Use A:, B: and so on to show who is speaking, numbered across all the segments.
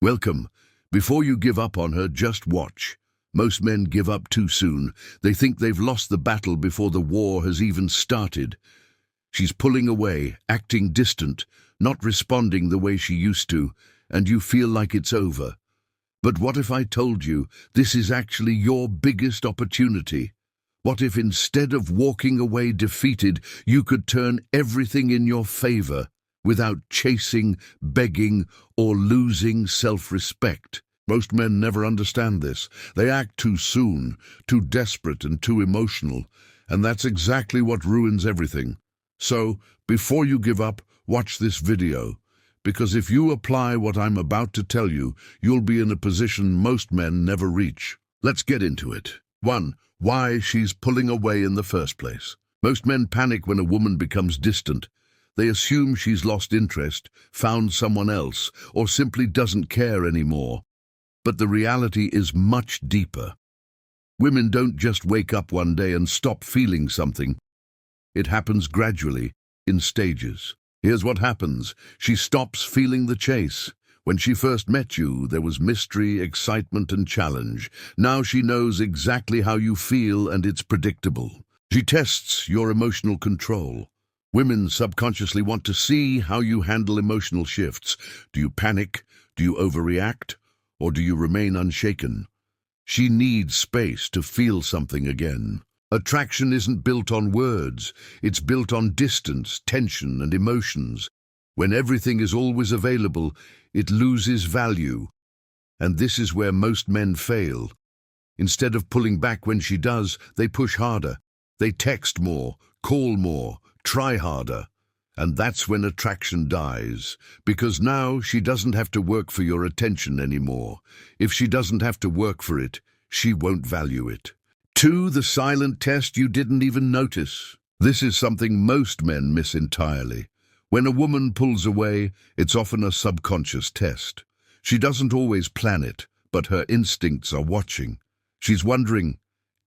A: Welcome. Before you give up on her, just watch. Most men give up too soon. They think they've lost the battle before the war has even started. She's pulling away, acting distant, not responding the way she used to, and you feel like it's over. But what if I told you this is actually your biggest opportunity? What if instead of walking away defeated, you could turn everything in your favor without chasing, begging, or losing self-respect? Most men never understand this. They act too soon, too desperate and too emotional, and that's exactly what ruins everything. So, before you give up, watch this video, because if you apply what I'm about to tell you, you'll be in a position most men never reach. Let's get into it. 1. Why she's pulling away in the first place. Most men panic when a woman becomes distant. They assume she's lost interest, found someone else, or simply doesn't care anymore. But the reality is much deeper. Women don't just wake up one day and stop feeling something. It happens gradually, in stages. Here's what happens. She stops feeling the chase. When she first met you, there was mystery, excitement, and challenge. Now she knows exactly how you feel, and it's predictable. She tests your emotional control. Women subconsciously want to see how you handle emotional shifts. Do you panic? Do you overreact? Or do you remain unshaken? She needs space to feel something again. Attraction isn't built on words. It's built on distance, tension, and emotions. When everything is always available, it loses value. And this is where most men fail. Instead of pulling back when she does, they push harder. They text more, call more, try harder. And that's when attraction dies, because now she doesn't have to work for your attention anymore. If she doesn't have to work for it, she won't value it. 2. The silent test you didn't even notice. This is something most men miss entirely. When a woman pulls away, it's often a subconscious test. She doesn't always plan it, but her instincts are watching. She's wondering,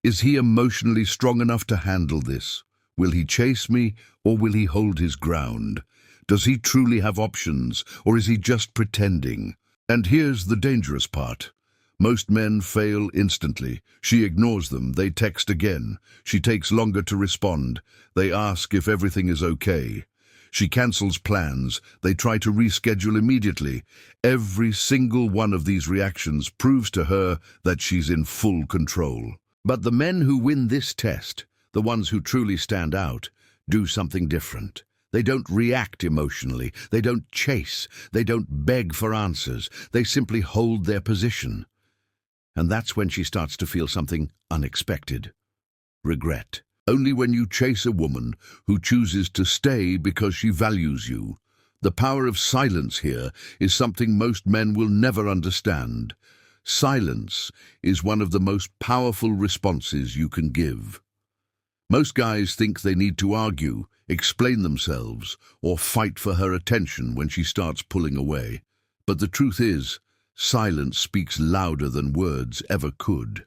A: is he emotionally strong enough to handle this? Will he chase me, or will he hold his ground? Does he truly have options, or is he just pretending? And here's the dangerous part. Most men fail instantly. She ignores them. They text again. She takes longer to respond. They ask if everything is okay. She cancels plans. They try to reschedule immediately. Every single one of these reactions proves to her that she's in full control. But the men who win this test, the ones who truly stand out, do something different. They don't react emotionally. They don't chase. They don't beg for answers. They simply hold their position. And that's when she starts to feel something unexpected. Regret. Only when you chase a woman who chooses to stay because she values you. The power of silence here is something most men will never understand. Silence is one of the most powerful responses you can give. Most guys think they need to argue, explain themselves, or fight for her attention when she starts pulling away. But the truth is, silence speaks louder than words ever could.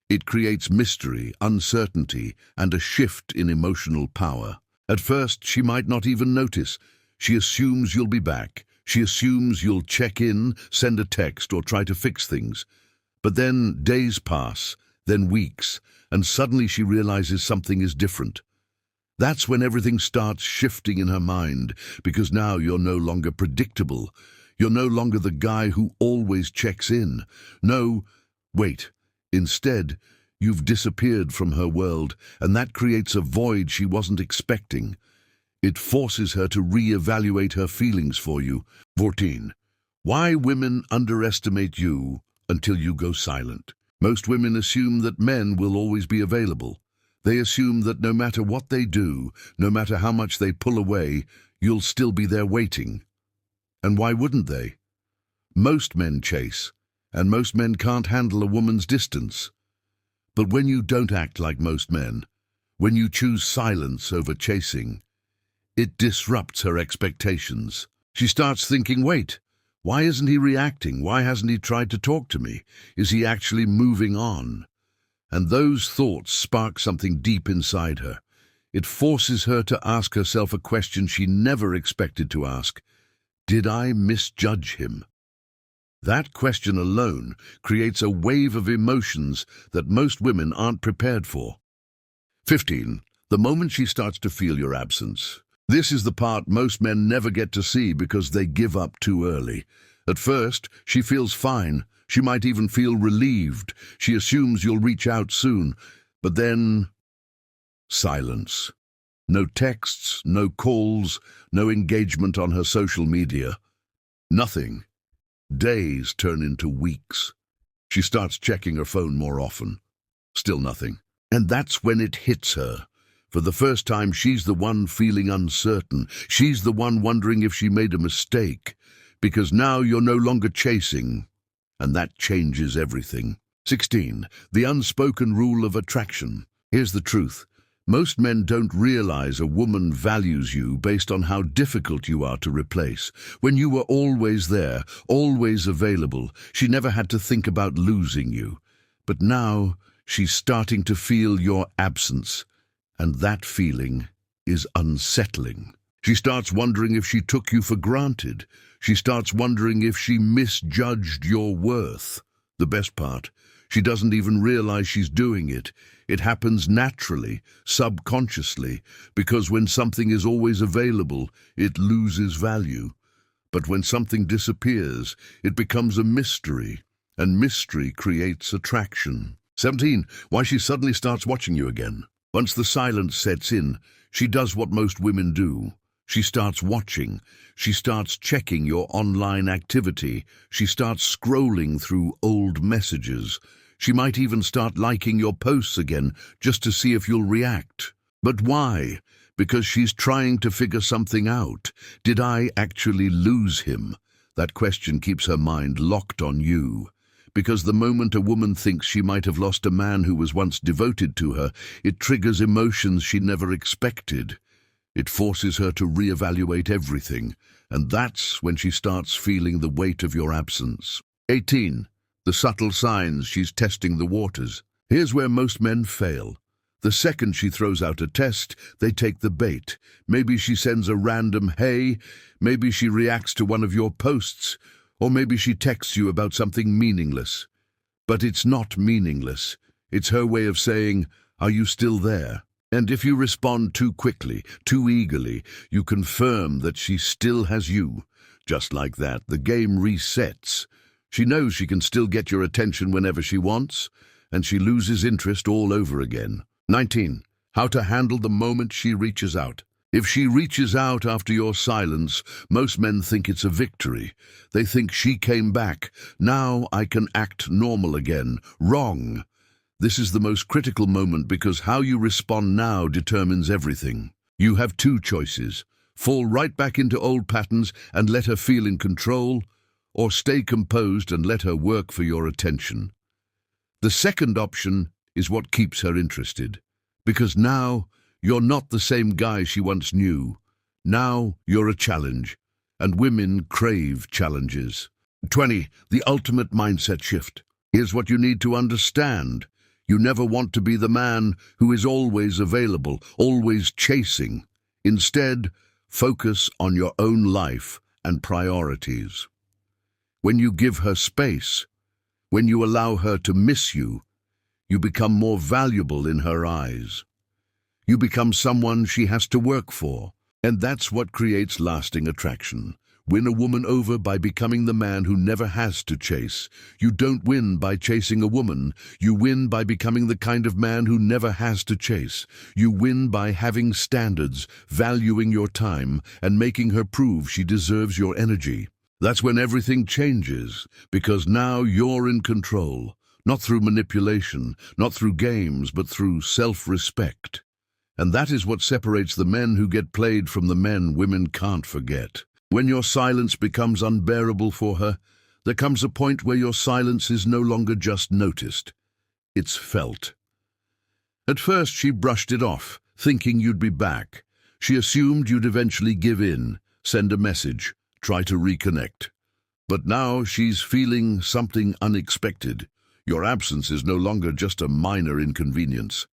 A: It creates mystery, uncertainty, and a shift in emotional power. At first, she might not even notice. She assumes you'll be back. She assumes you'll check in, send a text, or try to fix things. But then days pass, then weeks, and suddenly she realizes something is different. That's when everything starts shifting in her mind, because now you're no longer predictable. You're no longer the guy who always checks in. No, wait. Instead, you've disappeared from her world, and that creates a void she wasn't expecting. It forces her to re-evaluate her feelings for you. 14. Why women underestimate you until you go silent. Most women assume that men will always be available. They assume that no matter what they do, no matter how much they pull away, you'll still be there waiting. And why wouldn't they? Most men chase, and most men can't handle a woman's distance. But when you don't act like most men, when you choose silence over chasing, it disrupts her expectations. She starts thinking, wait, why isn't he reacting? Why hasn't he tried to talk to me? Is he actually moving on? And those thoughts spark something deep inside her. It forces her to ask herself a question she never expected to ask. Did I misjudge him? That question alone creates a wave of emotions that most women aren't prepared for. 15. The moment she starts to feel your absence. This is the part most men never get to see because they give up too early. At first, she feels fine. She might even feel relieved. She assumes you'll reach out soon. But then, silence. No texts, no calls, no engagement on her social media. Nothing. Days turn into weeks. She starts checking her phone more often. Still nothing. And that's when it hits her. For the first time, she's the one feeling uncertain. She's the one wondering if she made a mistake. Because now you're no longer chasing. And that changes everything. 16. The unspoken rule of attraction. Here's the truth. Most men don't realize a woman values you based on how difficult you are to replace. When you were always there, always available, she never had to think about losing you. But now, she's starting to feel your absence. And that feeling is unsettling. She starts wondering if she took you for granted. She starts wondering if she misjudged your worth. The best part, she doesn't even realize she's doing it. It happens naturally, subconsciously, because when something is always available, it loses value. But when something disappears, it becomes a mystery, and mystery creates attraction. 17. Why she suddenly starts watching you again. Once the silence sets in, she does what most women do. She starts watching. She starts checking your online activity. She starts scrolling through old messages. She might even start liking your posts again just to see if you'll react. But why? Because she's trying to figure something out. Did I actually lose him? That question keeps her mind locked on you. Because the moment a woman thinks she might have lost a man who was once devoted to her, it triggers emotions she never expected. It forces her to reevaluate everything, and that's when she starts feeling the weight of your absence. 18. The subtle signs she's testing the waters. Here's where most men fail. The second she throws out a test, they take the bait. Maybe she sends a random "hey," maybe she reacts to one of your posts, or maybe she texts you about something meaningless. But it's not meaningless. It's her way of saying, "Are you still there?" And if you respond too quickly, too eagerly, you confirm that she still has you. Just like that, the game resets. She knows she can still get your attention whenever she wants, and she loses interest all over again. 19. How to handle the moment she reaches out. If she reaches out after your silence, most men think it's a victory. They think she came back. Now I can act normal again. Wrong. This is the most critical moment because how you respond now determines everything. You have two choices. Fall right back into old patterns and let her feel in control, or stay composed and let her work for your attention. The second option is what keeps her interested. Because now, you're not the same guy she once knew. Now, you're a challenge. And women crave challenges. 20. The ultimate mindset shift. Here's what you need to understand. You never want to be the man who is always available, always chasing. Instead, focus on your own life and priorities. When you give her space, when you allow her to miss you, you become more valuable in her eyes. You become someone she has to work for, and that's what creates lasting attraction. Win a woman over by becoming the man who never has to chase. You don't win by chasing a woman. You win by becoming the kind of man who never has to chase. You win by having standards, valuing your time, and making her prove she deserves your energy. That's when everything changes, because now you're in control, not through manipulation, not through games, but through self-respect. And that is what separates the men who get played from the men women can't forget. When your silence becomes unbearable for her, there comes a point where your silence is no longer just noticed. It's felt. At first she brushed it off, thinking you'd be back. She assumed you'd eventually give in, send a message, try to reconnect. But now she's feeling something unexpected. Your absence is no longer just a minor inconvenience.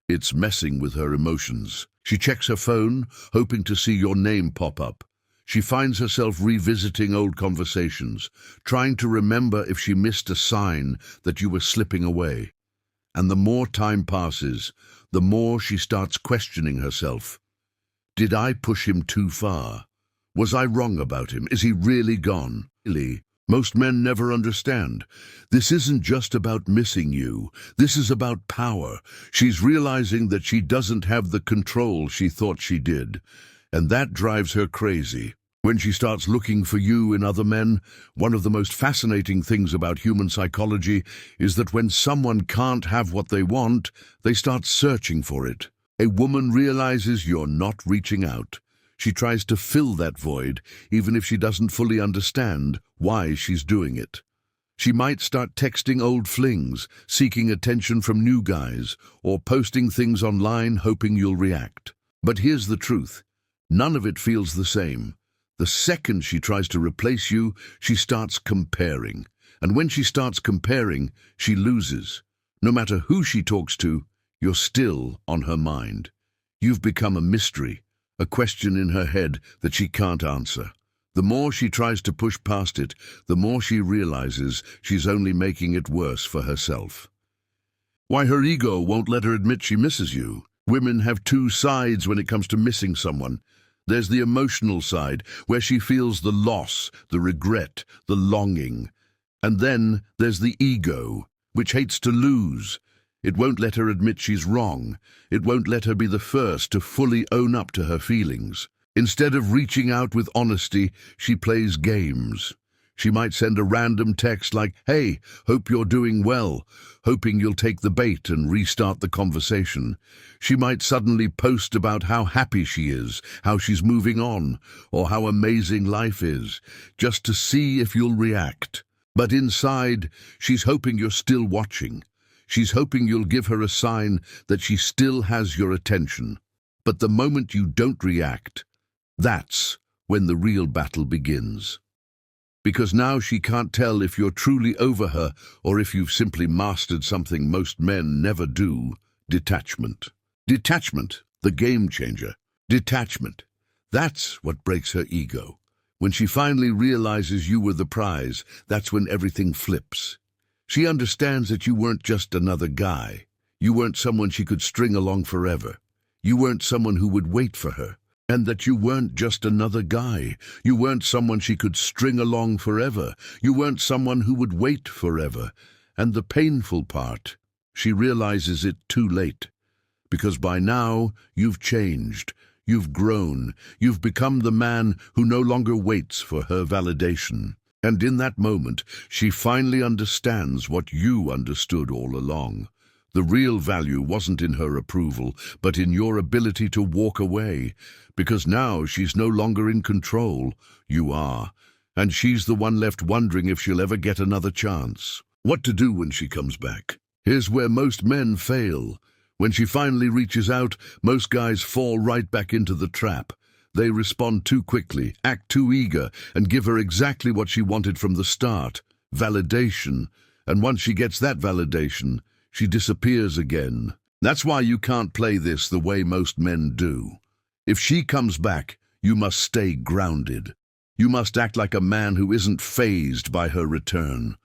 A: It's messing with her emotions. She checks her phone, hoping to see your name pop up. She finds herself revisiting old conversations, trying to remember if she missed a sign that you were slipping away. And the more time passes, the more she starts questioning herself. Did I push him too far? Was I wrong about him? Is he really gone? Really? Most men never understand. This isn't just about missing you. This is about power. She's realizing that she doesn't have the control she thought she did, and that drives her crazy. When she starts looking for you in other men, one of the most fascinating things about human psychology is that when someone can't have what they want, they start searching for it. A woman realizes you're not reaching out. She tries to fill that void, even if she doesn't fully understand why she's doing it. She might start texting old flings, seeking attention from new guys, or posting things online hoping you'll react. But here's the truth. None of it feels the same. The second she tries to replace you, she starts comparing. And when she starts comparing, she loses. No matter who she talks to, you're still on her mind. You've become a mystery, a question in her head that she can't answer. The more she tries to push past it, the more she realizes she's only making it worse for herself. Why her ego won't let her admit she misses you. Women have two sides when it comes to missing someone. There's the emotional side, where she feels the loss, the regret, the longing. And then there's the ego, which hates to lose. It won't let her admit she's wrong. It won't let her be the first to fully own up to her feelings. Instead of reaching out with honesty, she plays games. She might send a random text like, "Hey, hope you're doing well," hoping you'll take the bait and restart the conversation. She might suddenly post about how happy she is, how she's moving on, or how amazing life is, just to see if you'll react. But inside, she's hoping you're still watching. She's hoping you'll give her a sign that she still has your attention. But the moment you don't react, that's when the real battle begins. Because now she can't tell if you're truly over her or if you've simply mastered something most men never do: detachment. Detachment, the game changer. Detachment. That's what breaks her ego. When she finally realizes you were the prize, that's when everything flips. She understands that you weren't just another guy. You weren't someone she could string along forever. You weren't someone who would wait for her. And that you weren't just another guy. You weren't someone she could string along forever. You weren't someone who would wait forever. And the painful part, she realizes it too late. Because by now, you've changed. You've grown. You've become the man who no longer waits for her validation. And in that moment, she finally understands what you understood all along. The real value wasn't in her approval, but in your ability to walk away. Because now she's no longer in control. You are. And she's the one left wondering if she'll ever get another chance. What to do when she comes back? Here's where most men fail. When she finally reaches out, most guys fall right back into the trap. They respond too quickly, act too eager, and give her exactly what she wanted from the start: validation. And once she gets that validation, she disappears again. That's why you can't play this the way most men do. If she comes back, you must stay grounded. You must act like a man who isn't fazed by her return.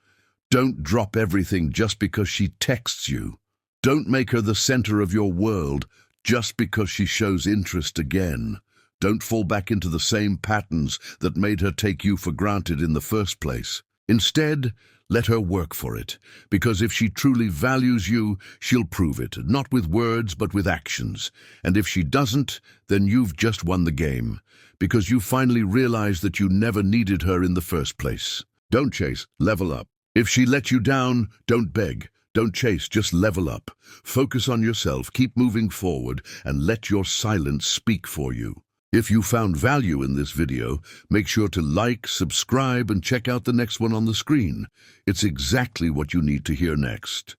A: Don't drop everything just because she texts you. Don't make her the center of your world just because she shows interest again. Don't fall back into the same patterns that made her take you for granted in the first place. Instead, let her work for it, because if she truly values you, she'll prove it, not with words but with actions. And if she doesn't, then you've just won the game, because you finally realize that you never needed her in the first place. Don't chase, level up. If she let you down, don't beg. Don't chase, just level up. Focus on yourself, keep moving forward, and let your silence speak for you. If you found value in this video, make sure to like, subscribe, and check out the next one on the screen. It's exactly what you need to hear next.